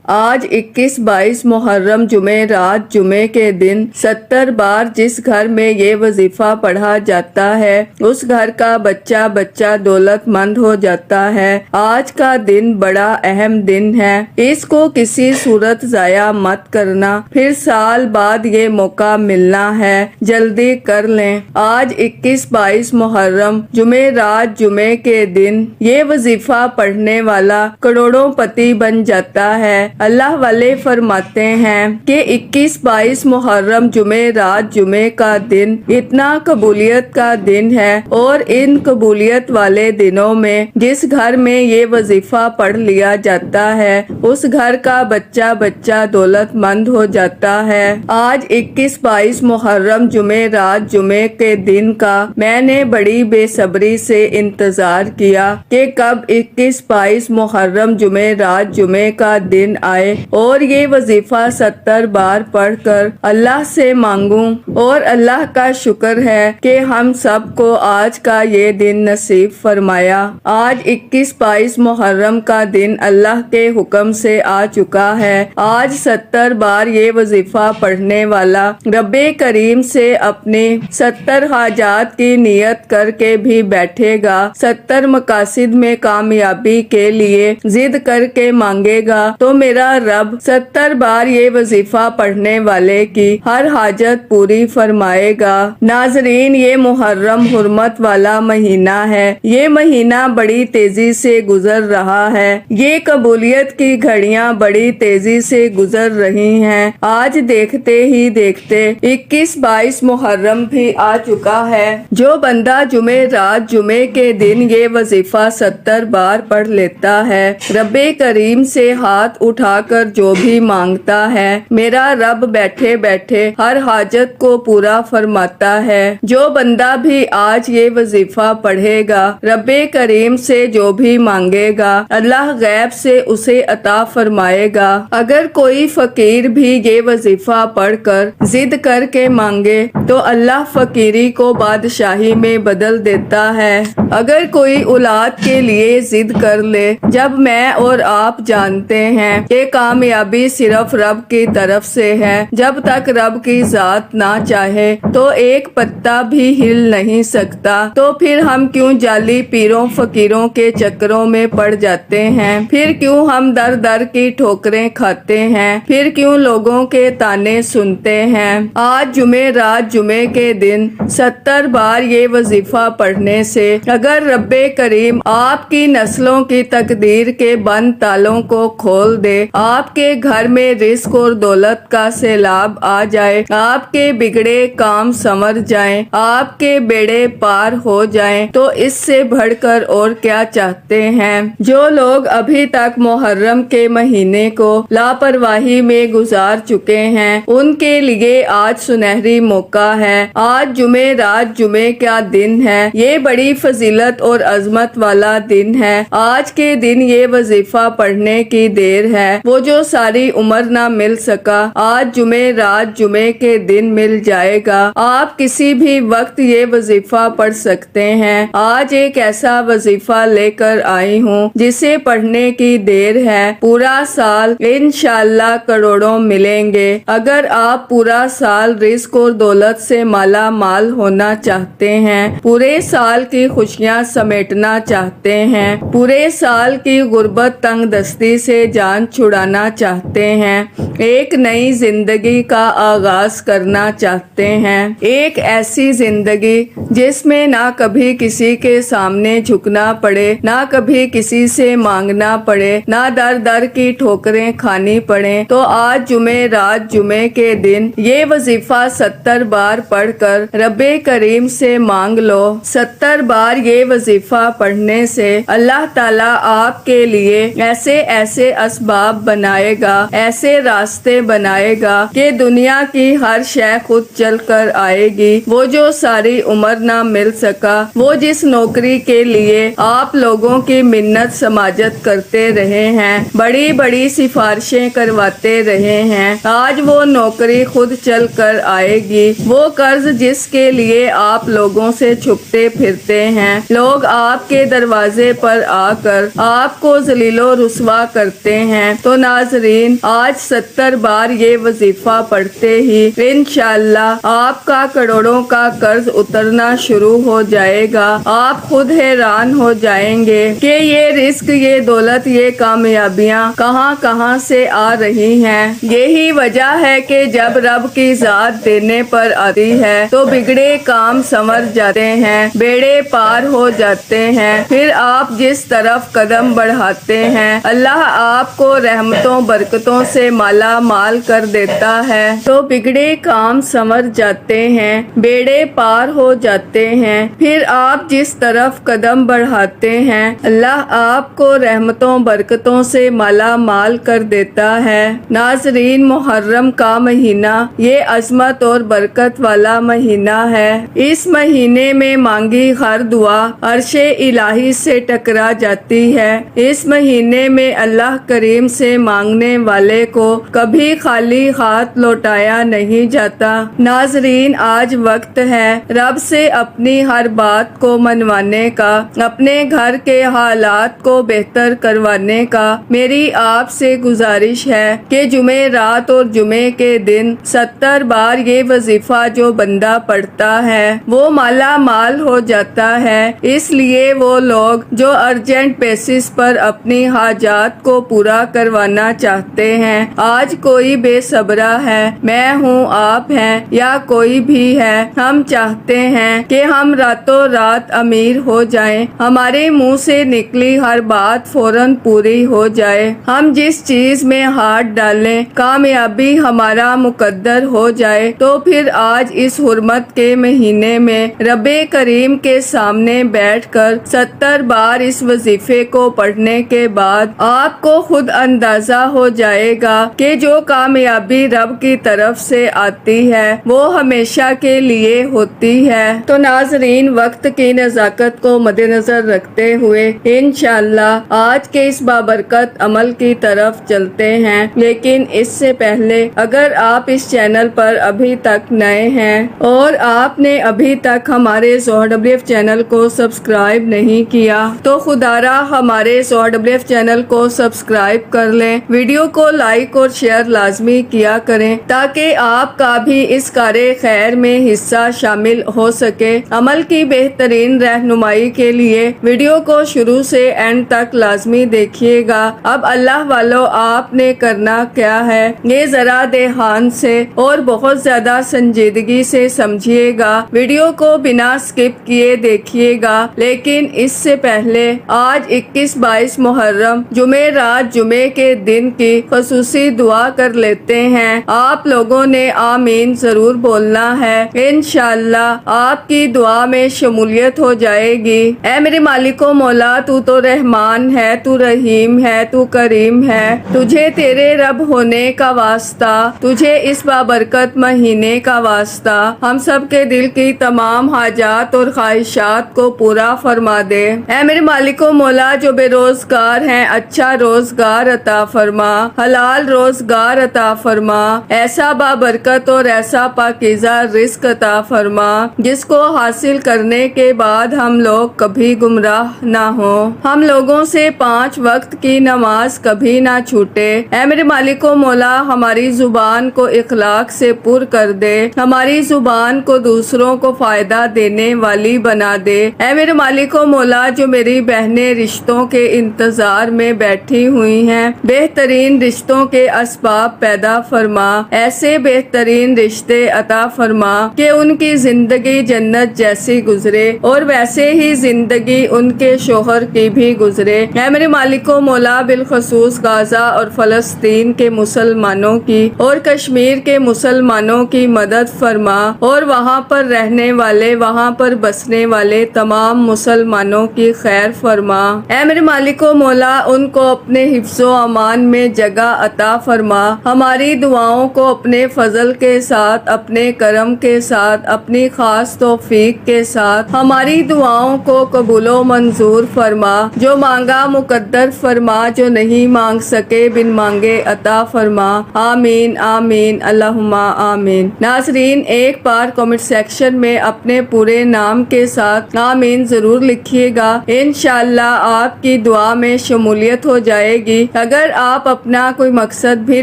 آج 21-22 محرم جمعرات جمعے کے دن 70 بار جس گھر میں یہ وظیفہ پڑھا جاتا ہے اس گھر کا بچہ بچہ دولت مند ہو جاتا ہے۔ آج کا دن بڑا اہم دن ہے، اس کو کسی صورت ضائع مت کرنا، پھر سال بعد یہ موقع ملنا ہے، جلدی کر لیں۔ آج 21-22 محرم جمعرات جمعے کے دن یہ وظیفہ پڑھنے والا کروڑوں پتی بن جاتا ہے۔ اللہ والے فرماتے ہیں کہ 21-22 محرم جمعرات جمعے کا دن اتنا قبولیت کا دن ہے، اور ان قبولیت والے دنوں میں جس گھر میں یہ وظیفہ پڑھ لیا جاتا ہے اس گھر کا بچہ بچہ دولت مند ہو جاتا ہے۔ آج 21-22 محرم جمعرات جمعے کے دن کا میں نے بڑی بے صبری سے انتظار کیا کہ کب 21-22 محرم جمعرات جمعے کا دن آئے اور یہ وظیفہ 70 بار پڑھ کر اللہ سے مانگوں، اور اللہ کا شکر ہے کہ ہم سب کو آج کا یہ دن نصیب فرمایا۔ آج 21-22 محرم کا دن اللہ کے حکم سے آ چکا ہے۔ آج 70 بار یہ وظیفہ پڑھنے والا رب کریم سے اپنی 70 حاجات کی نیت کر کے بھی بیٹھے گا، 70 مقاصد میں کامیابی کے لیے ضد کر کے مانگے گا تو میرا رب 70 بار یہ وظیفہ پڑھنے والے کی ہر حاجت پوری فرمائے گا۔ ناظرین، یہ محرم حرمت والا مہینہ ہے، یہ مہینہ بڑی تیزی سے گزر رہا ہے، یہ قبولیت کی گھڑیاں بڑی تیزی سے گزر رہی ہیں۔ آج دیکھتے ہی دیکھتے 21-22 محرم بھی آ چکا ہے۔ جو بندہ جمعرات جمعے کے دن یہ وظیفہ 70 بار پڑھ لیتا ہے، رب کریم سے ہاتھ اٹھا کر جو بھی مانگتا ہے میرا رب بیٹھے بیٹھے ہر حاجت کو پورا فرماتا ہے۔ جو بندہ بھی آج یہ وظیفہ پڑھے گا، رب کریم سے جو بھی مانگے گا اللہ غیب سے اسے عطا فرمائے گا۔ اگر کوئی فقیر بھی یہ وظیفہ پڑھ کر ضد کر کے مانگے تو اللہ فقیری کو بادشاہی میں بدل دیتا ہے۔ اگر کوئی اولاد کے لیے ضد کر لے، جب میں اور آپ جانتے ہیں کہ کامیابی صرف رب کی طرف سے ہے، جب تک رب کی ذات نہ چاہے تو ایک پتا بھی ہل نہیں سکتا، تو پھر ہم کیوں جعلی پیروں فقیروں کے چکروں میں پڑ جاتے ہیں؟ پھر کیوں ہم در در کی ٹھوکریں کھاتے ہیں؟ پھر کیوں لوگوں کے تانے سنتے ہیں؟ آج جمعرات جمعے کے دن 70 بار یہ وظیفہ پڑھنے سے اگر رب کریم آپ کی نسلوں کی تقدیر کے بند تالوں کو کھول دے، آپ کے گھر میں رزق اور دولت کا سیلاب آ جائے، آپ کے بگڑے کام سنور جائیں، آپ کے بیڑے پار ہو جائیں، تو اس سے بڑھ کر اور کیا چاہتے ہیں؟ جو لوگ ابھی تک محرم کے مہینے کو لاپرواہی میں گزار چکے ہیں ان کے لیے آج سنہری موقع ہے۔ آج جمعرات جمعے کا دن ہے، یہ بڑی فضیلت اور عظمت والا دن ہے۔ آج کے دن یہ وظیفہ پڑھنے کی دیر ہے، وہ جو ساری عمر نہ مل سکا آج جمعرات جمعے کے دن مل جائے گا۔ آپ کسی بھی وقت یہ وظیفہ پڑھ سکتے ہیں۔ آج ایک ایسا وظیفہ لے کر آئی ہوں جسے پڑھنے کی دیر ہے، پورا سال انشاءاللہ کروڑوں ملیں گے۔ اگر آپ پورا سال رزق اور دولت سے مالا مال ہونا چاہتے ہیں، پورے سال کی خوشیاں سمیٹنا چاہتے ہیں، پورے سال کی غربت تنگ دستی سے جان چھڑانا چاہتے ہیں، ایک نئی زندگی کا آغاز کرنا چاہتے ہیں، ایک ایسی زندگی جس میں نہ کبھی کسی کے سامنے جھکنا پڑے، نہ کبھی کسی سے مانگنا پڑے، نہ در در کی ٹھوکریں کھانی پڑیں، تو آج جمعرات جمعے کے دن یہ وظیفہ 70 بار پڑھ کر رب کریم سے مانگ لو۔ 70 بار یہ وظیفہ پڑھنے سے اللہ تعالیٰ آپ کے لیے ایسے ایسے اسباب بنائے گا، ایسے راستے بنائے گا کہ دنیا کی ہر شے خود چل کر آئے گی۔ وہ جو ساری عمر نہ مل سکا، وہ جس نوکری کے لیے آپ لوگوں کی منت سماجت کرتے رہے ہیں، بڑی بڑی سفارشیں کرواتے رہے ہیں، آج وہ نوکری خود چل کر آئے گی۔ وہ قرض جس کے لیے آپ لوگوں سے چھپتے پھرتے ہیں، لوگ آپ کے دروازے پر آ کر آپ کو ذلیل و رسوا کرتے ہیں، تو ناظرین آج 70 بار یہ وظیفہ پڑھتے ہی انشاءاللہ آپ کا کروڑوں کا قرض اترنا شروع ہو جائے گا۔ آپ خود حیران ہو جائیں گے کہ یہ رزق، یہ دولت، یہ کامیابیاں کہاں کہاں سے آ رہی ہیں۔ یہی وجہ ہے کہ جب رب کی ذات دینے پر آتی ہے تو بگڑے کام سنور جاتے ہیں، بیڑے پار ہو جاتے ہیں۔ پھر آپ جس طرف قدم بڑھاتے ہیں اللہ آپ کو رحمتوں برکتوں سے مالا مال کر دیتا ہے، تو بگڑے کام سنور جاتے ہیں، بیڑے پار ہو جاتے ہیں۔ پھر آپ جس طرف قدم بڑھاتے ہیں اللہ آپ کو رحمتوں برکتوں سے مالا مال کر دیتا ہے۔ ناظرین محرم کا مہینہ یہ عظمت اور برکت والا مہینہ ہے۔ اس مہینے میں مانگی ہر دعا عرش الہی سے ٹکرا جاتی ہے۔ اس مہینے میں اللہ کریم سے مانگنے والے کو کبھی خالی ہاتھ لوٹایا نہیں جاتا۔ ناظرین آج وقت ہے رب سے اپنی ہر بات کو منوانے کا، اپنے گھر کے حالات کو بہتر کروانے کا۔ میری آپ سے گزارش ہے کہ جمعہ رات اور جمعے کے دن 70 بار یہ وظیفہ جو بندہ پڑھتا ہے وہ مالا مال ہو جاتا ہے۔ اس لیے وہ لوگ جو ارجنٹ بیسس پر اپنی حاجات کو پورا کروانا چاہتے ہیں، آج کوئی بے صبرا ہے، میں ہوں، آپ ہیں یا کوئی بھی ہے، ہم چاہتے ہیں کہ ہم راتوں رات امیر ہو جائیں، ہمارے منہ سے نکلی ہر بات فوراً پوری ہو جائے، ہم جس چیز میں ہاتھ ڈالیں کامیابی ہمارا مقدر ہو جائے۔ تو پھر آج اس حرمت کے مہینے میں رب کریم کے سامنے بیٹھ کر 70 بار اس وظیفے کو پڑھنے کے بعد آپ کو خود اندازہ ہو جائے گا کہ جو کامیابی رب کی طرف سے آتی ہے وہ ہمیشہ کے لیے ہوتی ہے۔ تو ناظرین وقت کی نزاکت کو مد نظر رکھتے ہوئے انشاءاللہ آج کے اس بابرکت عمل کی طرف چلتے ہیں، لیکن اس سے پہلے اگر آپ اس چینل پر ابھی تک نئے ہیں اور آپ نے ابھی تک ہمارے ZoHerWF چینل کو سبسکرائب نہیں کیا تو خدارا ہمارے ZoHerWF چینل کو سبسکرائب کر لیں، ویڈیو کو لائک اور شیئر لازمی کیا کریں تاکہ آپ کا بھی اس کار خیر میں حصہ شامل ہو سکے۔ عمل کی بہترین رہنمائی کے لیے ویڈیو کو شروع سے اینڈ تک لازمی دیکھیے گا۔ اب اللہ والو آپ نے کرنا کیا ہے یہ ذرا دھیان سے اور بہت زیادہ سنجیدگی سے سمجھیے گا، ویڈیو کو بنا سکپ کیے دیکھیے گا۔ لیکن اس سے پہلے آج 21-22 محرم جمعہ رات جمعے کے دن کی خصوصی دعا کر لیتے ہیں۔ آپ لوگوں نے آمین ضرور بولنا ہے، انشاءاللہ آپ کی دعا میں شمولیت ہو جائے گی۔ اے میرے مالک و مولا، تو رحمان ہے، تو رحیم ہے، تو کریم ہے، تجھے تیرے رب ہونے کا واسطہ، تجھے اس بابرکت مہینے کا واسطہ ہم سب کے دل کی تمام حاجات اور خواہشات کو پورا فرما دے۔ اے میرے مالک و مولا جو بے روزگار ہیں اچھا روزگار عطا فرما، حلال روزگار عطا فرما، ایسا بابرکت اور ایسا پاکیزہ رزق عطا فرما جس کو حاصل کرنے کے بعد ہم لوگ کبھی گمراہ نہ ہوں، ہم لوگوں سے 5 وقت کی نماز کبھی نہ چھوٹے۔ اے میرے مالک و مولا ہماری زبان کو اخلاق سے پر کر دے، ہماری زبان کو دوسروں کو فائدہ دینے والی بنا دے۔ اے میرے مالک و مولا جو میری بہنیں رشتوں کے انتظار میں بیٹھی ہوئی ہیں بہترین رشتوں کے اسباب پیدا فرما، ایسے بہترین رشتے عطا فرما کہ ان کی زندگی جنت جیسی گزرے اور ویسے ہی زندگی ان کے شوہر کی بھی گزرے۔ اے میرے مالک و مولا بالخصوص غزہ اور فلسطین کے مسلمانوں کی اور کشمیر کے مسلمانوں کی مدد فرما اور وہاں پر رہنے والے، وہاں پر بسنے والے تمام مسلمانوں کی خیر فرما۔ اے میرے مالک و مولا ان کو اپنے حفظ و امان میں جگہ عطا فرما، ہماری دعاؤں کو اپنے فضل کے ساتھ، اپنے کرم کے ساتھ، اپنی خاص توفیق کے ساتھ ہماری دعاؤں کو قبول و منظور فرما، جو مانگا مقدر فرما، جو نہیں مانگ سکے بن مانگے عطا فرما، آمین آمین اللہم آمین۔ ناظرین ایک بار کمنٹ سیکشن میں اپنے پورے نام کے ساتھ آمین ضرور لکھیے گا، انشاءاللہ آپ کی دعا میں شمولیت ہو جائے گی۔ اگر آپ اپنا کوئی مقصد بھی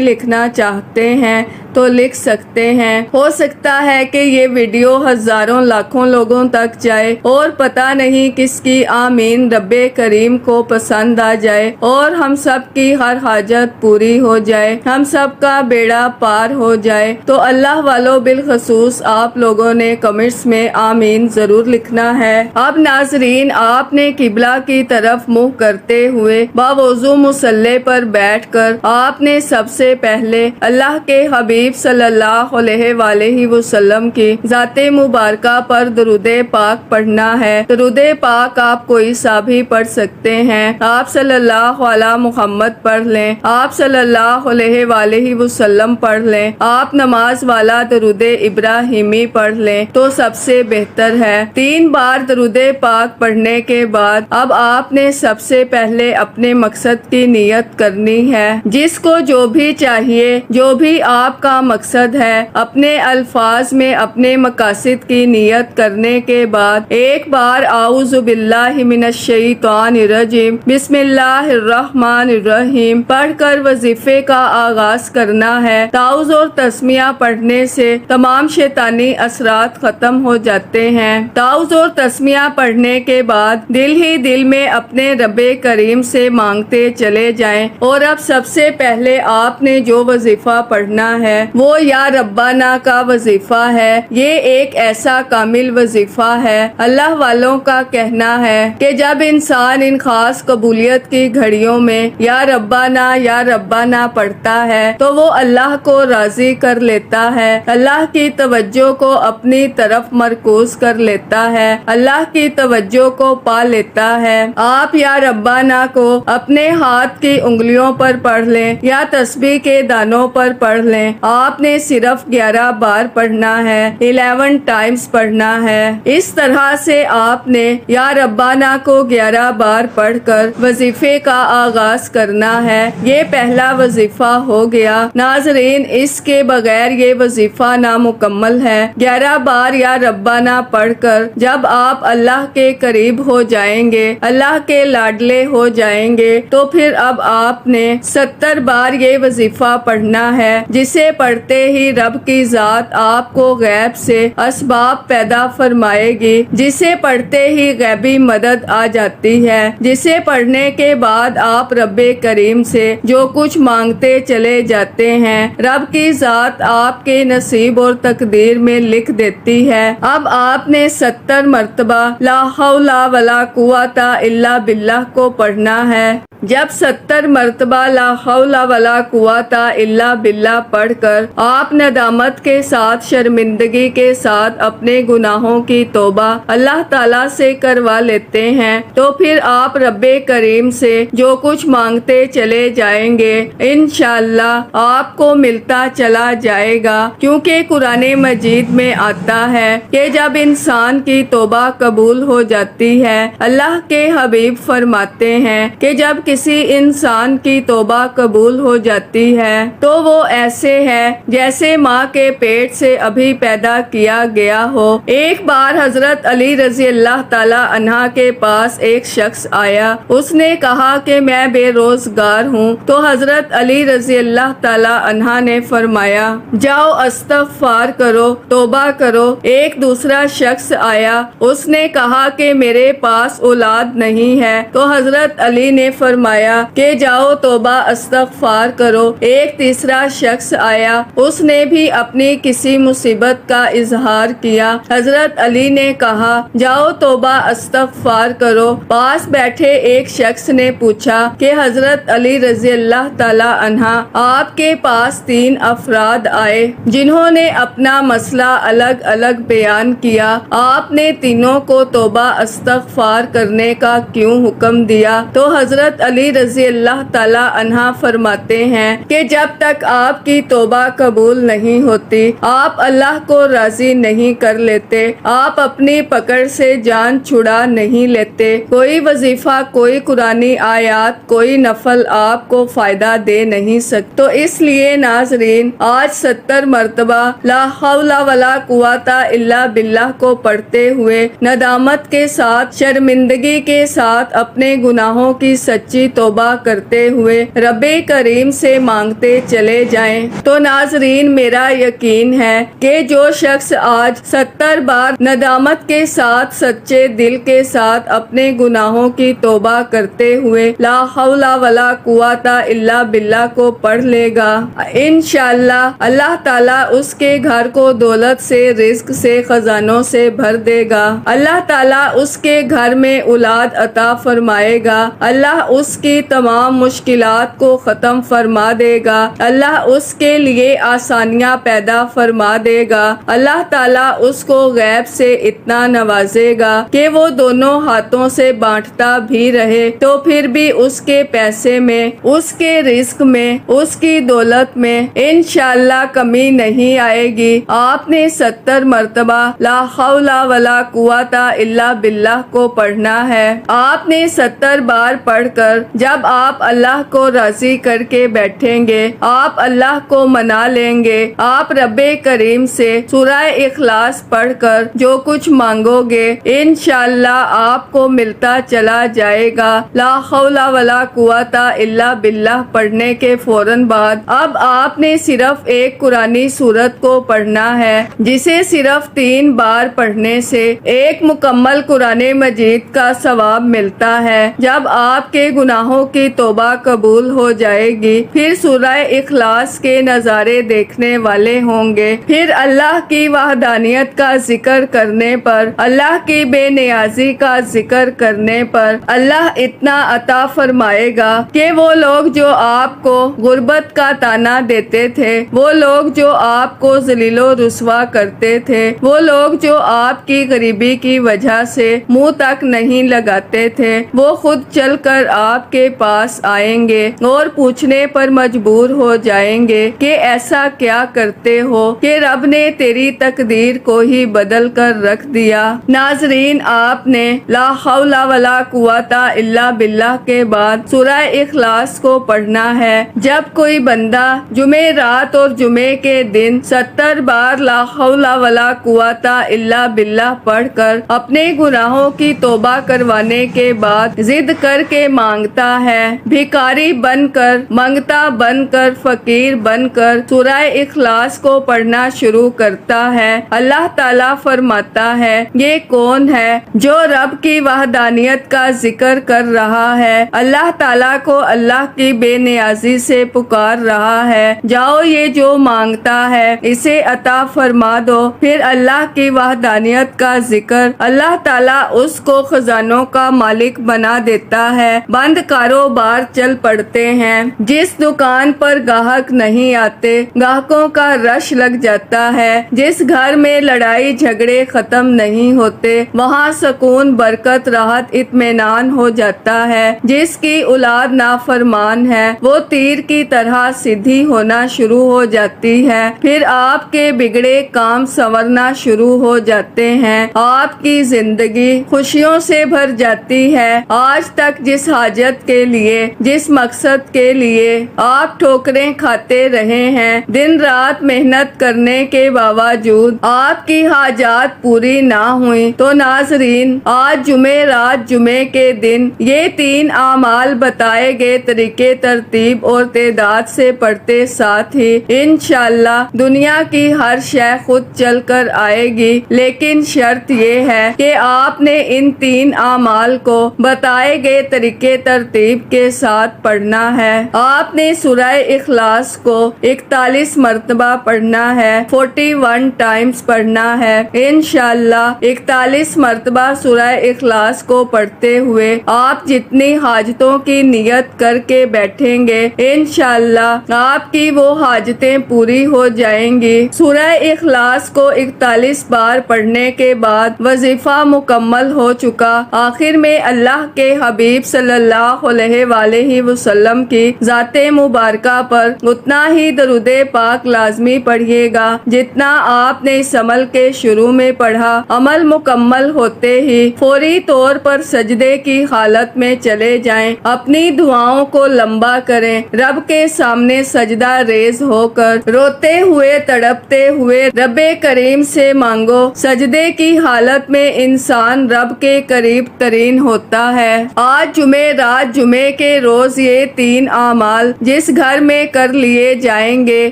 لکھنا چاہتے ہیں تو لکھ سکتے ہیں۔ ہو سکتا ہے کہ یہ ویڈیو ہزاروں لاکھوں لوگوں تک جائے اور پتہ نہیں کس کی آمین رب کریم کو پسند آ جائے اور ہم سب کی ہر حاجت پوری ہو جائے، ہم سب کا بیڑا پار ہو جائے۔ تو اللہ والوں بالخصوص آپ لوگوں نے کمنٹس میں آمین ضرور لکھنا ہے۔ اب ناظرین، آپ نے قبلہ کی طرف منہ کرتے ہوئے باوضو مصلی پر بیٹھ کر آپ نے سب سے پہلے اللہ کے حبیب صلی اللہ علیہ وآلہ وسلم کی ذات مبارکہ پر درود پاک پڑھنا ہے۔ درود پاک آپ کوئی سا بھی پڑھ سکتے ہیں۔ آپ صلی اللہ علیہ محمد پڑھ لیں، آپ صلی اللہ علیہ وآلہ وسلم پڑھ لیں، آپ نماز والا درود ابراہیمی پڑھ لیں تو سب سے بہتر ہے۔ 3 بار درود پاک پڑھنے کے بعد اب آپ نے سب سے پہلے اپنے مقصد کی نیت کرنی ہے۔ جس کو جو بھی چاہیے، جو بھی آپ کا مقصد ہے، اپنے الفاظ میں اپنے مقاصد کی نیت کرنے کے بعد ایک بار اعوذ باللہ من الشیطان الرجیم بسم اللہ الرحمن الرحیم پڑھ کر وظیفے کا آغاز کرنا ہے۔ تعوذ اور تسمیہ پڑھنے سے تمام شیطانی اثرات ختم ہو جاتے ہیں۔ تعوذ اور تسمیہ پڑھنے کے بعد دل ہی دل میں اپنے رب کریم سے مانگتے چلے جائیں۔ اور اب سب سے پہلے آپ نے جو وظیفہ پڑھنا ہے وہ یا ربنا کا وظیفہ ہے۔ یہ ایک ایسا کامل وظیفہ ہے، اللہ والوں کا کہنا ہے کہ جب انسان ان خاص قبولیت کی گھڑیوں میں یا ربنا پڑھتا ہے تو وہ اللہ کو راضی کر لیتا ہے، اللہ کی توجہ کو اپنی طرف مرکوز کر لیتا ہے، اللہ کی توجہ کو پا لیتا ہے۔ آپ یا ربنا کو اپنے ہاتھ کی انگلیوں پر پڑھ لیں یا تسبیح کے دانوں پر پڑھ لیں۔ آپ نے صرف 11 بار پڑھنا ہے، 11 ٹائمز پڑھنا ہے۔ اس طرح سے آپ نے یا ربنا کو 11 بار پڑھ کر وظیفے کا آغاز کرنا ہے۔ یہ پہلا وظیفہ ہو گیا۔ ناظرین، اس کے بغیر یہ وظیفہ نامکمل ہے۔ 11 بار یا ربنا پڑھ کر جب آپ اللہ کے قریب ہو جائیں گے، اللہ کے لاڈلے ہو جائیں گے، تو پھر اب آپ نے 70 بار یہ وظیفہ پڑھنا ہے، جسے پڑھتے ہی رب کی ذات آپ کو غیب سے اسباب پیدا فرمائے گی، جسے پڑھتے ہی غیبی مدد آ جاتی ہے، جسے پڑھنے کے بعد آپ رب کریم سے جو کچھ مانگتے چلے جاتے ہیں رب کی ذات آپ کے نصیب اور تقدیر میں لکھ دیتی ہے۔ اب آپ نے 70 مرتبہ لا حول ولا قوت الا باللہ کو پڑھنا ہے۔ جب 70 مرتبہ لا حول ولا قوت الا باللہ پڑھ کر آپ ندامت کے ساتھ، شرمندگی کے ساتھ اپنے گناہوں کی توبہ اللہ تعالیٰ سے کروا لیتے ہیں، تو پھر آپ رب کریم سے جو کچھ مانگتے چلے جائیں گے انشاءاللہ آپ کو ملتا چلا جائے گا، کیونکہ قرآن مجید میں آتا ہے کہ جب انسان کی توبہ قبول ہو جاتی ہے، اللہ کے حبیب فرماتے ہیں کہ جب کسی انسان کی توبہ قبول ہو جاتی ہے تو وہ ایسے ہے جیسے ماں کے پیٹ سے ابھی پیدا کیا گیا ہو۔ ایک بار حضرت علی رضی اللہ تعالی عنہ کے پاس ایک شخص آیا، اس نے کہا کہ میں بے روزگار ہوں، تو حضرت علی رضی اللہ تعالی عنہ نے فرمایا جاؤ استغفار کرو، توبہ کرو۔ ایک دوسرا شخص آیا، اس نے کہا کہ میرے پاس اولاد نہیں ہے، تو حضرت علی نے فرمایا کہ جاؤ توبہ استغفار کرو۔ ایک تیسرا شخص آیا، اس نے بھی اپنی کسی مصیبت کا اظہار کیا، حضرت علی نے کہا جاؤ توبہ استغفار کرو۔ پاس بیٹھے ایک شخص نے پوچھا کہ حضرت علی رضی اللہ تعالی عنہ آپ کے پاس 3 افراد آئے جنہوں نے اپنا مسئلہ الگ الگ بیان کیا، آپ نے تینوں کو توبہ استغفار کرنے کا کیوں حکم دیا؟ تو حضرت علی رضی اللہ تعالی عنہ فرماتے ہیں کہ جب تک آپ کی توبہ قبول نہیں ہوتی، آپ اللہ کو راضی نہیں کر لیتے، آپ اپنی پکڑ سے جان چھڑا نہیں لیتے، کوئی وظیفہ، کوئی قرآنی آیات، کوئی نفل آپ کو فائدہ دے نہیں سکتے۔ تو اس لیے ناظرین، آج 70 مرتبہ لا حول ولا قوت الا باللہ کو پڑھتے ہوئے ندامت کے ساتھ، شرمندگی کے ساتھ اپنے گناہوں کی سچائی سچی توبہ کرتے ہوئے رب کریم سے مانگتے چلے جائیں۔ تو ناظرین، میرا یقین ہے کہ جو شخص آج 70 بار ندامت کے ساتھ سچے دل کے ساتھ اپنے گناہوں کی توبہ کرتے ہوئے لا حول ولا قوت الا باللہ کو پڑھ لے گا، انشاءاللہ اللہ تعالیٰ اس کے گھر کو دولت سے، رزق سے، خزانوں سے بھر دے گا۔ اللہ تعالیٰ اس کے گھر میں اولاد عطا فرمائے گا۔ اللہ اس کی تمام مشکلات کو ختم فرما دے گا۔ اللہ اس کے لیے آسانیاں پیدا فرما دے گا۔ اللہ تعالیٰ اس کو غیب سے اتنا نوازے گا کہ وہ دونوں ہاتھوں سے بانٹتا بھی رہے تو پھر بھی اس کے پیسے میں، اس کے رزق میں، اس کی دولت میں انشاءاللہ کمی نہیں آئے گی۔ آپ نے 70 مرتبہ لا حول ولا قوت الا باللہ کو پڑھنا ہے۔ آپ نے 70 بار پڑھ کر جب آپ اللہ کو راضی کر کے بیٹھیں گے، آپ اللہ کو منا لیں گے، آپ رب کریم سے سورہ اخلاص پڑھ کر جو کچھ مانگو گے انشاءاللہ آپ کو ملتا چلا جائے گا۔ لا حول ولا قوت الا باللہ پڑھنے کے فوراً بعد اب آپ نے صرف ایک قرآنی سورت کو پڑھنا ہے، جسے صرف 3 بار پڑھنے سے ایک مکمل قرآن مجید کا ثواب ملتا ہے۔ جب آپ کے گناہوں کی توبہ قبول ہو جائے گی، پھر سورہ اخلاص کے نظارے دیکھنے والے ہوں گے، پھر اللہ کی وحدانیت کا ذکر کرنے پر، اللہ کی بے نیازی کا ذکر کرنے پر اللہ اتنا عطا فرمائے گا کہ وہ لوگ جو آپ کو غربت کا طعنہ دیتے تھے، وہ لوگ جو آپ کو ذلیل و رسوا کرتے تھے، وہ لوگ جو آپ کی غریبی کی وجہ سے منہ تک نہیں لگاتے تھے، وہ خود چل کر آپ کے پاس آئیں گے اور پوچھنے پر مجبور ہو جائیں گے کہ ایسا کیا کرتے ہو کہ رب نے تیری تقدیر کو ہی بدل کر رکھ دیا۔ ناظرین، آپ نے لا حول ولا قوت الا باللہ کے بعد سورہ اخلاص کو پڑھنا ہے۔ جب کوئی بندہ جمعرات اور جمعے کے دن 70 بار لا حول ولا قوت الا باللہ پڑھ کر اپنے گناہوں کی توبہ کروانے کے بعد ضد کر کے مانگتا ہے، بھکاری بن کر، منگتا بن کر، فقیر بن کر سورہ اخلاص کو پڑھنا شروع کرتا ہے، اللہ تعالیٰ فرماتا ہے یہ کون ہے جو رب کی وحدانیت کا ذکر کر رہا ہے، اللہ تعالیٰ کو اللہ کی بے نیازی سے پکار رہا ہے، جاؤ یہ جو مانگتا ہے اسے عطا فرما دو۔ پھر اللہ کی وحدانیت کا ذکر، اللہ تعالیٰ اس کو خزانوں کا مالک بنا دیتا ہے، بند کاروبار چل پڑتے ہیں، جس دکان پر گاہک نہیں آتے گاہکوں کا رش لگ جاتا ہے، جس گھر میں لڑائی جھگڑے ختم نہیں ہوتے وہاں سکون، برکت، راحت، اطمینان ہو جاتا ہے، جس کی اولاد نافرمان ہے وہ تیر کی طرح سیدھی ہونا شروع ہو جاتی ہے، پھر آپ کے بگڑے کام سنورنا شروع ہو جاتے ہیں، آپ کی زندگی خوشیوں سے بھر جاتی ہے۔ آج تک جس حاجت کے لیے، جس مقصد کے لیے آپ ٹھوکریں کھاتے رہے ہیں، دن رات محنت کرنے کے باوجود آپ کی حاجات پوری نہ ہوئی، تو ناظرین آج جمعرات جمعے کے دن یہ 3 اعمال بتائے گئے طریقے، ترتیب اور تعداد سے پڑھتے ساتھ ہی انشاءاللہ دنیا کی ہر شے خود چل کر آئے گی، لیکن شرط یہ ہے کہ آپ نے ان 3 اعمال کو بتائے گئے طریقے ترتیب کے ساتھ پڑھنا ہے۔ آپ نے سورہ اخلاص کو 41 مرتبہ پڑھنا ہے، 41 ٹائمز پڑھنا ہے، انشاءاللہ 41 مرتبہ سورہ اخلاص کو پڑھتے ہوئے آپ جتنی حاجتوں کی نیت کر کے بیٹھیں گے انشاءاللہ آپ کی وہ حاجتیں پوری ہو جائیں گی۔ سورہ اخلاص کو 41 بار پڑھنے کے بعد وظیفہ مکمل ہو چکا، آخر میں اللہ کے حبیب صلی اللہ علیہ وآلہ وسلم کی ذات مبارکہ پر اتنا ہی درود پاک لازمی پڑھیے گا جتنا آپ نے اس عمل کے شروع میں پڑھا۔ عمل مکمل ہوتے ہی فوری طور پر سجدے کی حالت میں چلے جائیں، اپنی دعاؤں کو لمبا کریں، رب کے سامنے سجدہ ریز ہو کر روتے ہوئے، تڑپتے ہوئے رب کریم سے مانگو۔ سجدے کی حالت میں انسان رب کے قریب ترین ہوتا ہے۔ آج جمعرات رات جمعے کے روز یہ 3 اعمال جس گھر میں کر لیے جائیں گے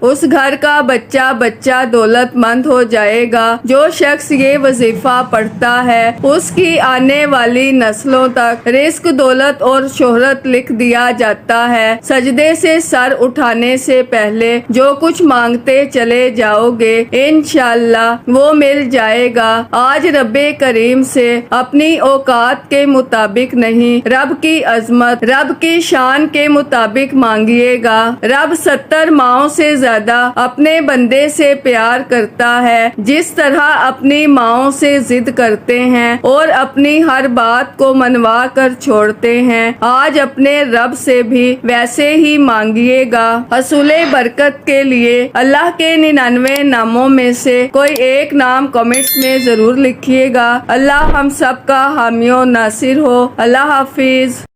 اس گھر کا بچہ بچہ دولت مند ہو جائے گا۔ جو شخص یہ وظیفہ پڑھتا ہے اس کی آنے والی نسلوں تک رزق، دولت اور شہرت لکھ دیا جاتا ہے۔ سجدے سے سر اٹھانے سے پہلے جو کچھ مانگتے چلے جاؤ گے انشاءاللہ وہ مل جائے گا۔ آج رب کریم سے اپنی اوقات کے مطابق نہیں، رب کی عظمت، رب کی شان کے مطابق مانگیے گا۔ رب 70 ماؤں سے زیادہ اپنے بندے سے پیار کرتا ہے جس طرح اپنی ماؤں سے ضد کرتے ہیں اور اپنی ہر بات کو منوا کر چھوڑتے ہیں۔ آج اپنے رب سے بھی ویسے ہی مانگیے گا۔ حصول برکت کے لیے اللہ کے 99 ناموں میں سے کوئی ایک نام کمنٹس میں ضرور لکھیے گا۔ اللہ ہم سب کا حامی و ناصر ہو۔ اللہ حافظ۔